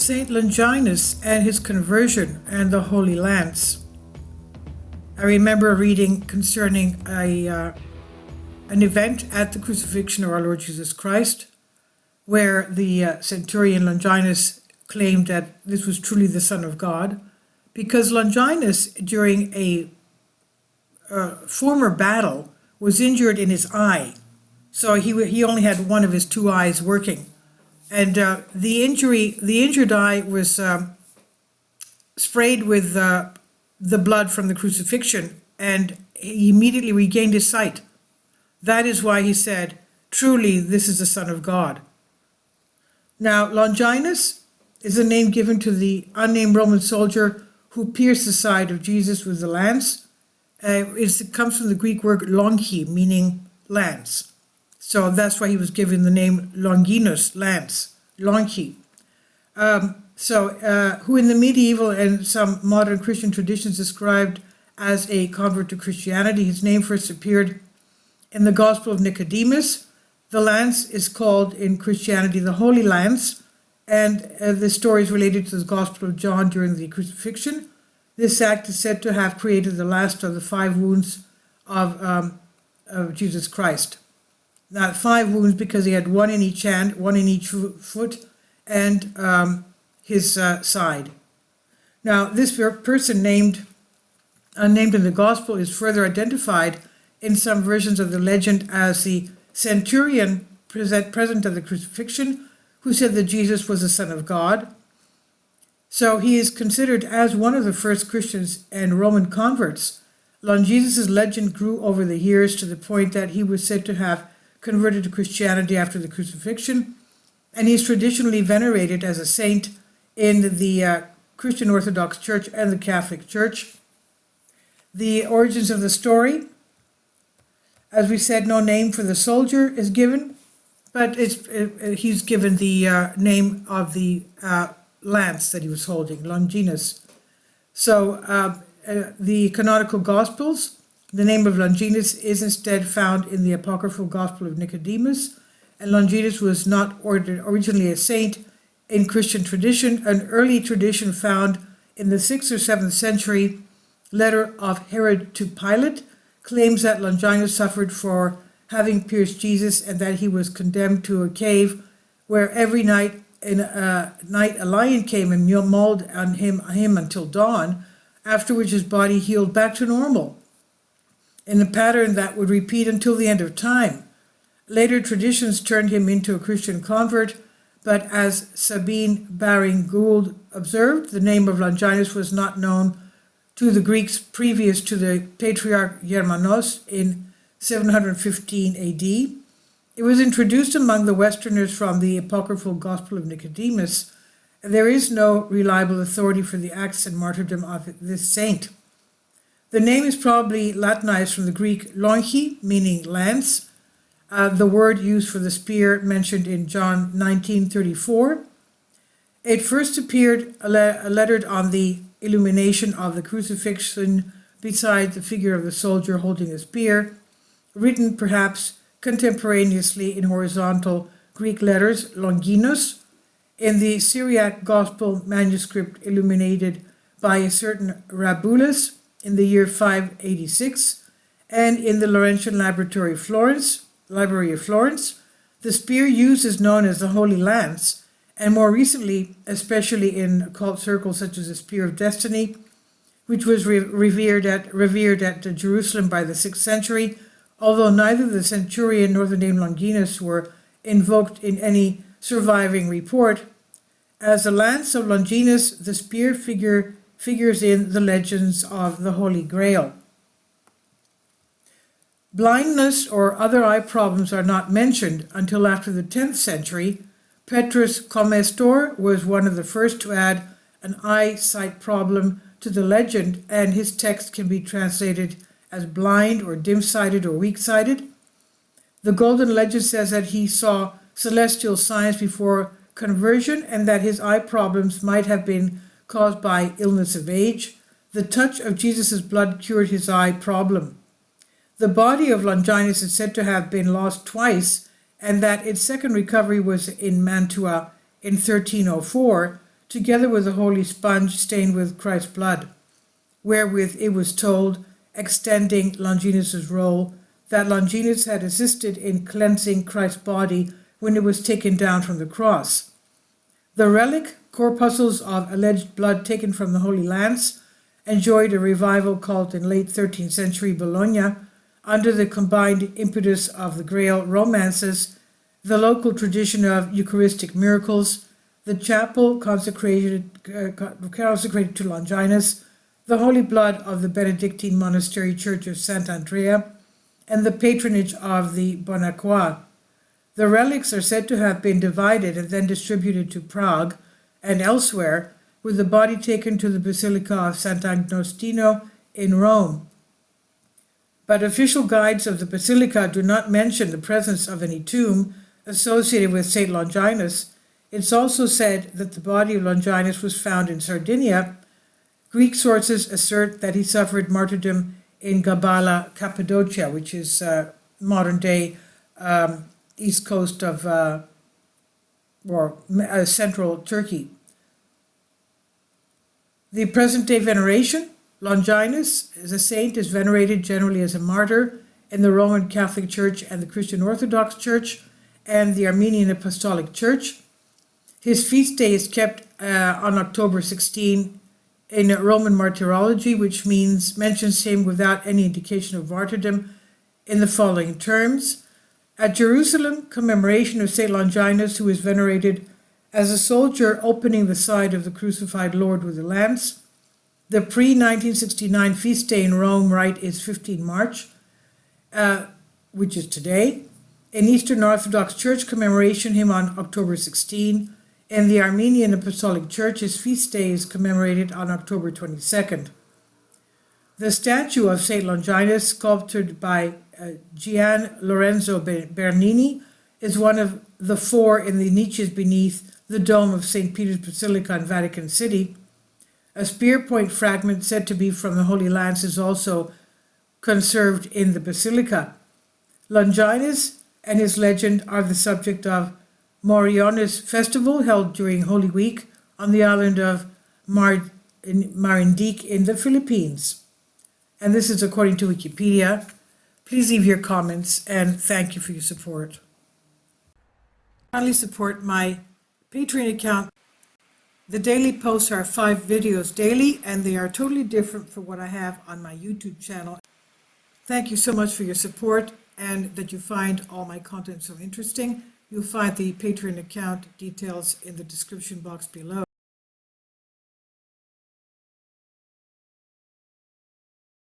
Saint Longinus and his conversion and the Holy Lance. I remember reading concerning an event at the Crucifixion of our Lord Jesus Christ, where the centurion Longinus claimed that this was truly the Son of God, because Longinus, during a former battle, was injured in his eye. So he only had one of his two eyes working. And the injured eye was sprayed with the blood from the crucifixion, and he immediately regained his sight. That is why he said, "Truly, this is the Son of God." Now, Longinus is a name given to the unnamed Roman soldier who pierced the side of Jesus with the lance. It comes from the Greek word longi, meaning lance. So that's why he was given the name longinus, lance, longi. Who in the medieval and some modern Christian traditions described as a convert to Christianity. His name first appeared in the Gospel of Nicodemus. The lance is called in Christianity the Holy Lance, and the story is related to the Gospel of John during the crucifixion. This act is said to have created the last of the 5 wounds of Jesus Christ. Now, 5 wounds because he had one in each hand, one in each foot, and his side. Now, this person unnamed in the Gospel is further identified in some versions of the legend as the centurion present at the crucifixion, who said that Jesus was the Son of God. So he is considered as one of the first Christians and Roman converts. Longinus' legend grew over the years to the point that he was said to have converted to Christianity after the crucifixion, and he is traditionally venerated as a saint in the Christian Orthodox Church and the Catholic Church. The origins of the story, as we said, no name for the soldier is given, but he's given the name of the lance that he was holding, Longinus. So the canonical Gospels, the name of Longinus is instead found in the apocryphal Gospel of Nicodemus, and Longinus was not originally a saint in Christian tradition. An early tradition found in the 6th or 7th century letter of Herod to Pilate claims that Longinus suffered for having pierced Jesus, and that he was condemned to a cave where every night a lion came and mauled on him until dawn, after which his body healed back to normal, in a pattern that would repeat until the end of time. Later traditions turned him into a Christian convert, but as Sabine Baring-Gould observed, the name of Longinus was not known to the Greeks previous to the Patriarch Germanos in 715 AD. It was introduced among the Westerners from the apocryphal Gospel of Nicodemus. There is no reliable authority for the acts and martyrdom of this saint. The name is probably Latinized from the Greek longi, meaning lance, the word used for the spear mentioned in John 19:34. It first appeared lettered on the illumination of the crucifixion beside the figure of the soldier holding a spear, written perhaps contemporaneously in horizontal Greek letters, longinus, in the Syriac Gospel manuscript illuminated by a certain Rabulus in the year 586, and in the Laurentian Library of Florence, the spear used is known as the Holy Lance, and more recently, especially in occult circles such as the Spear of Destiny, which was revered at Jerusalem by the 6th century, although neither the centurion nor the name Longinus were invoked in any surviving report. As the lance of Longinus, the spear figures in the legends of the Holy Grail. Blindness or other eye problems are not mentioned until after the 10th century. Petrus Comestor was one of the first to add an eyesight problem to the legend, and his text can be translated as blind or dim-sighted or weak-sighted. The Golden Legend says that he saw celestial signs before conversion, and that his eye problems might have been caused by illness of age. The touch of Jesus' blood cured his eye problem. The body of Longinus is said to have been lost twice, and that its second recovery was in Mantua in 1304, together with a holy sponge stained with Christ's blood, wherewith it was told, extending Longinus's role, that Longinus had assisted in cleansing Christ's body when it was taken down from the cross. The relic, corpuscles of alleged blood taken from the Holy Lance, enjoyed a revival cult in late 13th century Bologna under the combined impetus of the Grail romances, the local tradition of Eucharistic miracles, the chapel consecrated to Longinus, the holy blood of the Benedictine monastery church of Sant'Andrea, and the patronage of the Bonacqua. The relics are said to have been divided and then distributed to Prague and elsewhere, with the body taken to the Basilica of Sant'Agostino in Rome. But official guides of the Basilica do not mention the presence of any tomb associated with St. Longinus. It's also said that the body of Longinus was found in Sardinia. Greek sources assert that he suffered martyrdom in Gabala, Cappadocia, which is modern-day east coast of central Turkey. The present-day veneration, Longinus as a saint is venerated generally as a martyr in the Roman Catholic Church and the Christian Orthodox Church and the Armenian Apostolic Church. His feast day is kept on October 16 in Roman martyrology, which mentions him without any indication of martyrdom in the following terms. At Jerusalem, commemoration of St. Longinus, who is venerated as a soldier opening the side of the crucified Lord with a lance. The pre-1969 feast day in Rome rite is 15 March, which is today. In Eastern Orthodox Church, commemoration him on October 16. In the Armenian Apostolic Church, his feast day is commemorated on October 22nd. The statue of St. Longinus, sculptured by Gian Lorenzo Bernini, is one of the four in the niches beneath the dome of St. Peter's Basilica in Vatican City. A spear point fragment said to be from the Holy Lance is also conserved in the Basilica. Longinus and his legend are the subject of Moriones festival held during Holy Week on the island of Marindique in the Philippines. And this is according to Wikipedia. Please leave your comments and thank you for your support. Kindly support my Patreon account. The daily posts are 5 videos daily and they are totally different from what I have on my YouTube channel. Thank you so much for your support and that you find all my content so interesting. You'll find the Patreon account details in the description box below.